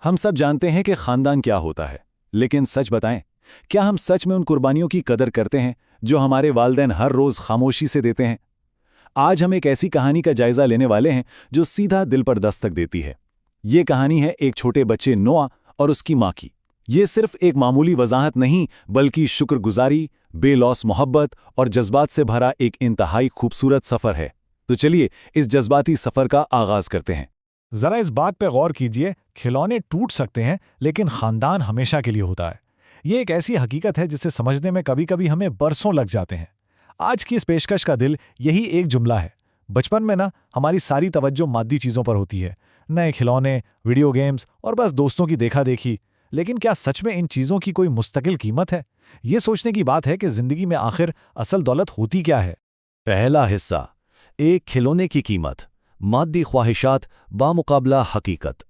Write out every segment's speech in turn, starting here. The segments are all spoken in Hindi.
हम सब जानते हैं कि खानदान क्या होता है, लेकिन सच बताएं, क्या हम सच में उन कुर्बानियों की कदर करते हैं जो हमारे वालिदैन हर रोज खामोशी से देते हैं? आज हम एक ऐसी कहानी का जायजा लेने वाले हैं जो सीधा दिल पर दस्तक देती है। ये कहानी है एक छोटे बच्चे नोआ और उसकी मां की। ये सिर्फ एक मामूली वजाहत नहीं, बल्कि शुक्रगुजारी, बेलौस मोहब्बत और जज्बात से भरा एक इंतहाई खूबसूरत सफर है। तो चलिए इस जज्बाती सफर का आगाज करते हैं। जरा इस बात पे गौर कीजिए, खिलौने टूट सकते हैं लेकिन खानदान हमेशा के लिए होता है। ये एक ऐसी हकीकत है जिसे समझने में कभी कभी हमें बरसों लग जाते हैं। आज की इस पेशकश का दिल यही एक जुमला है। बचपन में ना हमारी सारी तवज्जो मादी चीज़ों पर होती है, नए खिलौने, वीडियो गेम्स और बस दोस्तों की देखा देखी। लेकिन क्या सच में इन चीज़ों की कोई मुस्तकिल कीमत है? ये सोचने की बात है कि ज़िंदगी में आखिर असल दौलत होती क्या है। पहला हिस्सा, एक खिलौने की कीमत, मादी ख्वाहिशात बामुकाबला हकीकत।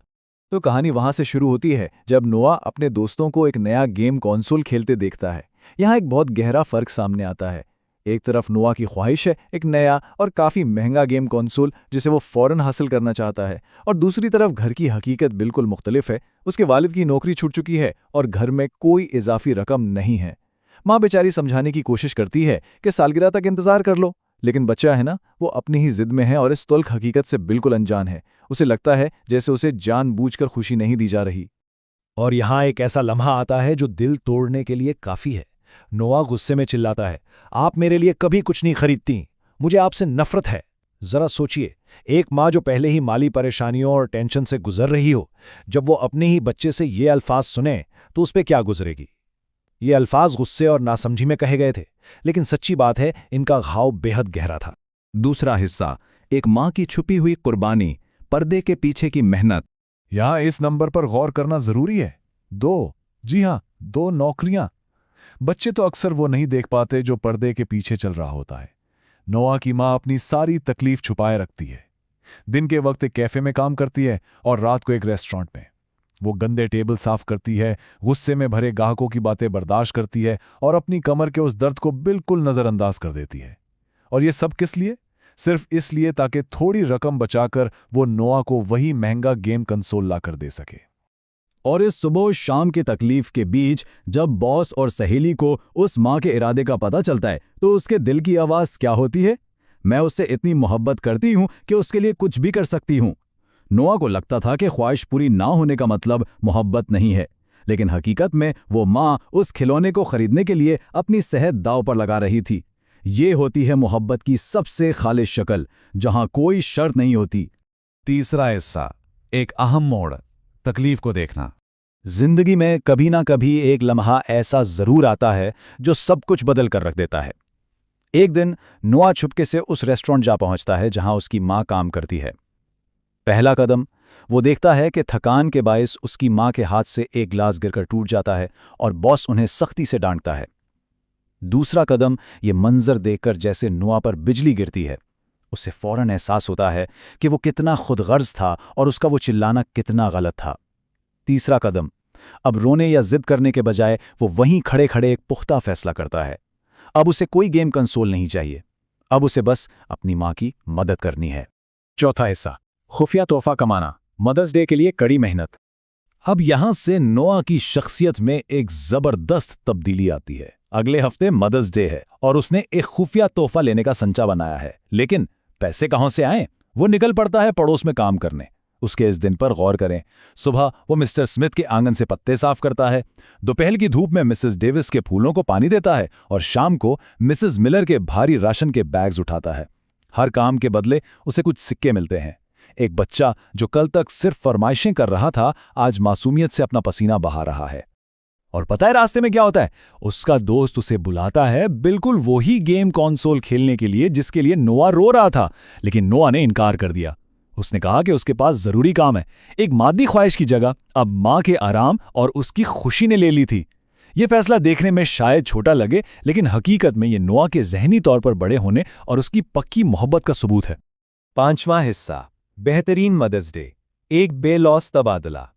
तो कहानी वहां से शुरू होती है जब नोआ अपने दोस्तों को एक नया गेम कंसोल खेलते देखता है। यहाँ एक बहुत गहरा फर्क सामने आता है। एक तरफ नोआ की ख्वाहिश है एक नया और काफी महंगा गेम कंसोल जिसे वो फौरन हासिल करना चाहता है, और दूसरी तरफ घर की हकीकत बिल्कुल मुख्तलिफ है। उसके वालिद की नौकरी छूट चुकी है और घर में कोई इजाफी रकम नहीं है। माँ बेचारी समझाने की कोशिश करती है कि सालगिरह तक इंतजार कर लो, लेकिन बच्चा है ना, वो अपनी ही जिद में है और इस तुल्क हकीकत से बिल्कुल अनजान है। उसे लगता है जैसे उसे जानबूझकर खुशी नहीं दी जा रही। और यहाँ एक ऐसा लम्हा आता है जो दिल तोड़ने के लिए काफी है। नोआ गुस्से में चिल्लाता है, आप मेरे लिए कभी कुछ नहीं खरीदती, मुझे आपसे नफरत है। जरा सोचिए, एक माँ जो पहले ही माली परेशानियों और टेंशन से गुजर रही हो, जब वो अपने ही बच्चे से ये अल्फाज सुने तो उस पर क्या गुजरेगी। ये अल्फाज गुस्से और नासमझी में कहे गए थे, लेकिन सच्ची बात है इनका घाव बेहद गहरा था। दूसरा हिस्सा, एक माँ की छुपी हुई कुर्बानी, पर्दे के पीछे की मेहनत। यहाँ इस नंबर पर गौर करना जरूरी है। जी हाँ, 2 नौकरियां। बच्चे तो अक्सर वो नहीं देख पाते जो पर्दे के पीछे चल रहा होता है। नोआ की माँ अपनी सारी तकलीफ छुपाए रखती है। दिन के वक्त एक कैफे में काम करती है और रात को एक रेस्टोरेंट में। वो गंदे टेबल साफ करती है, गुस्से में भरे ग्राहकों की बातें बर्दाश्त करती है और अपनी कमर के उस दर्द को बिल्कुल नज़रअंदाज कर देती है। और ये सब किस लिए? सिर्फ इसलिए ताकि थोड़ी रकम बचाकर वो नोआ को वही महंगा गेम कंसोल लाकर दे सके। और इस सुबह शाम की तकलीफ के बीच जब बॉस और सहेली को उस माँ के इरादे का पता चलता है तो उसके दिल की आवाज़ क्या होती है? मैं उससे इतनी मोहब्बत करती हूँ कि उसके लिए कुछ भी कर सकती हूँ। नोआ को लगता था कि ख्वाहिश पूरी ना होने का मतलब मोहब्बत नहीं है, लेकिन हकीकत में वो माँ उस खिलौने को खरीदने के लिए अपनी सेहत दांव पर लगा रही थी। ये होती है मोहब्बत की सबसे खालिश शक्ल, जहां कोई शर्त नहीं होती। तीसरा हिस्सा, एक अहम मोड़, तकलीफ को देखना। जिंदगी में कभी ना कभी एक लम्हा ऐसा जरूर आता है जो सब कुछ बदल कर रख देता है। एक दिन नोआ छुपके से उस रेस्टोरेंट जा पहुंचता है जहां उसकी माँ काम करती है। पहला कदम, वो देखता है कि थकान के बायस उसकी माँ के हाथ से एक गिलास गिरकर टूट जाता है और बॉस उन्हें सख्ती से डांटता है। दूसरा कदम, ये मंजर देखकर जैसे नोआ पर बिजली गिरती है। उसे फौरन एहसास होता है कि वो कितना खुदगर्ज था और उसका वो चिल्लाना कितना गलत था। तीसरा कदम, अब रोने या जिद करने के बजाय वो वहीं खड़े खड़े एक पुख्ता फैसला करता है। अब उसे कोई गेम कंसोल नहीं चाहिए, अब उसे बस अपनी माँ की मदद करनी है। चौथा हिस्सा, खुफिया तोहफा कमाना, मदर्स डे के लिए कड़ी मेहनत। अब यहां से नोआ की शख्सियत में एक जबरदस्त तब्दीली आती है। अगले हफ्ते मदर्स डे है और उसने एक खुफिया तोहफा लेने का संचा बनाया है, लेकिन पैसे कहां से आए? वो निकल पड़ता है पड़ोस में काम करने। उसके इस दिन पर गौर करें। सुबह वो मिस्टर स्मिथ के आंगन से पत्ते साफ करता है, दोपहर की धूप में मिसेस डेविस के फूलों को पानी देता है और शाम को मिसेस मिलर के भारी राशन के बैग्स उठाता है। हर काम के बदले उसे कुछ सिक्के मिलते हैं। एक बच्चा जो कल तक सिर्फ फरमाइशें कर रहा था, आज मासूमियत से अपना पसीना बहा रहा है। और पता है रास्ते में क्या होता है? उसका दोस्त उसे बुलाता है बिल्कुल वही गेम कंसोल खेलने के लिए जिसके लिए नोआ रो रहा था, लेकिन नोआ ने इनकार कर दिया। उसने कहा कि उसके पास जरूरी काम है। एक मादी ख्वाहिश की जगह अब माँ के आराम और उसकी खुशी ने ले ली थी। यह फैसला देखने में शायद छोटा लगे, लेकिन हकीकत में यह नोआ के जहनी तौर पर बड़े होने और उसकी पक्की मोहब्बत का सबूत है। पांचवां हिस्सा, बेहतरीन मदर्स डे, एक बेलौस तबादला।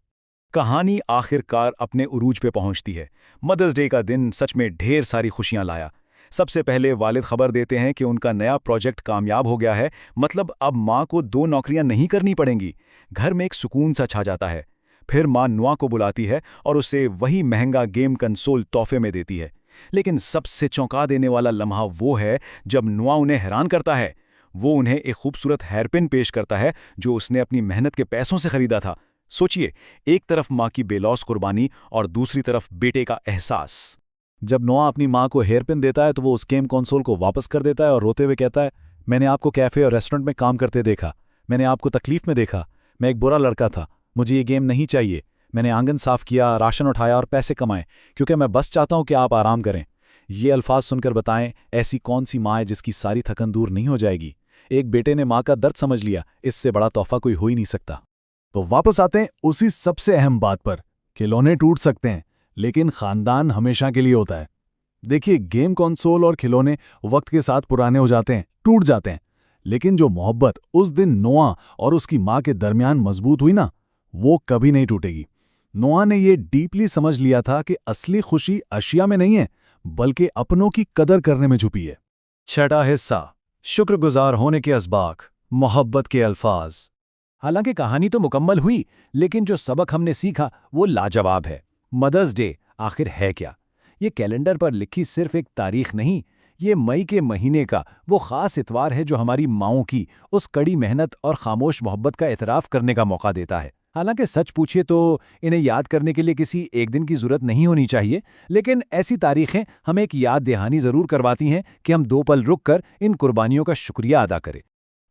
कहानी आखिरकार अपने उरूज पे पहुंचती है। मदर्स डे का दिन सच में ढेर सारी खुशियां लाया। सबसे पहले वालिद खबर देते हैं कि उनका नया प्रोजेक्ट कामयाब हो गया है, मतलब अब माँ को 2 नौकरियां नहीं करनी पड़ेंगी। घर में एक सुकून सा छा जाता है। फिर माँ नोआ को बुलाती है और उसे वही महंगा गेम कंसोल तोहफे में देती है। लेकिन सबसे चौंका देने वाला लम्हा वो है जब नोआ उन्हें हैरान करता है। वो उन्हें एक खूबसूरत हेयरपिन पेश करता है जो उसने अपनी मेहनत के पैसों से खरीदा था। सोचिए, एक तरफ माँ की बेलौस कुर्बानी और दूसरी तरफ बेटे का एहसास। जब नोआ अपनी माँ को हेयरपिन देता है तो वो उस गेम कंसोल को वापस कर देता है और रोते हुए कहता है, मैंने आपको कैफे और रेस्टोरेंट में काम करते देखा, मैंने आपको तकलीफ में देखा, मैं एक बुरा लड़का था, मुझे ये गेम नहीं चाहिए। मैंने आंगन साफ किया, राशन उठाया और पैसे कमाए क्योंकि मैं बस चाहता हूं कि आप आराम करें। ये अल्फाज सुनकर बताएं, ऐसी कौन सी माँ है जिसकी सारी थकन दूर नहीं हो जाएगी। एक बेटे ने माँ का दर्द समझ लिया, इससे बड़ा तोहफा कोई हो ही नहीं सकता। तो वापस आते हैं उसी सबसे अहम बात पर, खिलौने टूट सकते हैं लेकिन खानदान हमेशा के लिए होता है। देखिए, गेम कंसोल और खिलौने वक्त के साथ पुराने हो जाते हैं, टूट जाते हैं, लेकिन जो मोहब्बत उस दिन नोआ और उसकी माँ के दरमियान मजबूत हुई ना, वो कभी नहीं टूटेगी। नोआ ने ये डीपली समझ लिया था कि असली खुशी अशिया में नहीं है बल्कि अपनों की कदर करने में छुपी है। छठा हिस्सा, शुक्रगुजार होने के असबाक, मोहब्बत के अल्फाज। हालांकि कहानी तो मुकम्मल हुई, लेकिन जो सबक हमने सीखा वो लाजवाब है। मदर्स डे आखिर है क्या? ये कैलेंडर पर लिखी सिर्फ एक तारीख नहीं, ये मई के महीने का वो खास इतवार है जो हमारी माँओं की उस कड़ी मेहनत और खामोश मोहब्बत का एतराफ़ करने का मौका देता है। हालांकि सच पूछिए तो इन्हें याद करने के लिए किसी एक दिन की ज़रूरत नहीं होनी चाहिए, लेकिन ऐसी तारीखें हमें एक याद दहानी ज़रूर करवाती हैं कि हम 2 पल रुक कर इन कुर्बानियों का शुक्रिया अदा करें।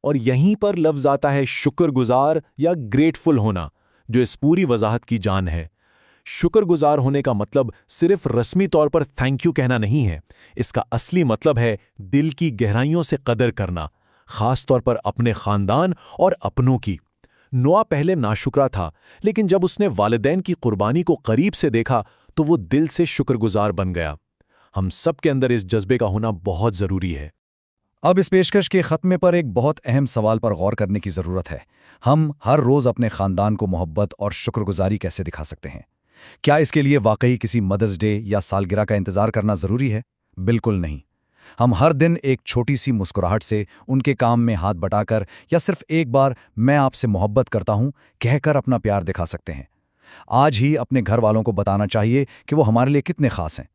और यहीं पर लफ्ज़ आता है शुक्रगुजार या ग्रेटफुल होना, जो इस पूरी वजाहत की जान है। शुक्रगुजार होने का मतलब सिर्फ रस्मी तौर पर थैंक यू कहना नहीं है। इसका असली मतलब है दिल की गहराइयों से कदर करना, खास तौर पर अपने खानदान और अपनों की। नोआ पहले नाशुक्रा था, लेकिन जब उसने वालिदैन की कुर्बानी को करीब से देखा तो वो दिल से शुक्रगुजार बन गया। हम सब के अंदर इस जज्बे का होना बहुत ज़रूरी है। अब इस पेशकश के ख़त्मे पर एक बहुत अहम सवाल पर गौर करने की ज़रूरत है। हम हर रोज़ अपने ख़ानदान को मोहब्बत और शुक्रगुजारी कैसे दिखा सकते हैं? क्या इसके लिए वाकई किसी मदर्स डे या सालगिरह का इंतज़ार करना ज़रूरी है? बिल्कुल नहीं। हम हर दिन एक छोटी सी मुस्कुराहट से, उनके काम में हाथ बटाकर या सिर्फ एक बार मैं आपसे मोहब्बत करता हूं कहकर अपना प्यार दिखा सकते हैं। आज ही अपने घर वालों को बताना चाहिए कि वो हमारे लिए कितने खास हैं।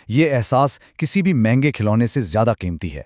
ये एहसास किसी भी महंगे खिलौने से ज़्यादा कीमती है।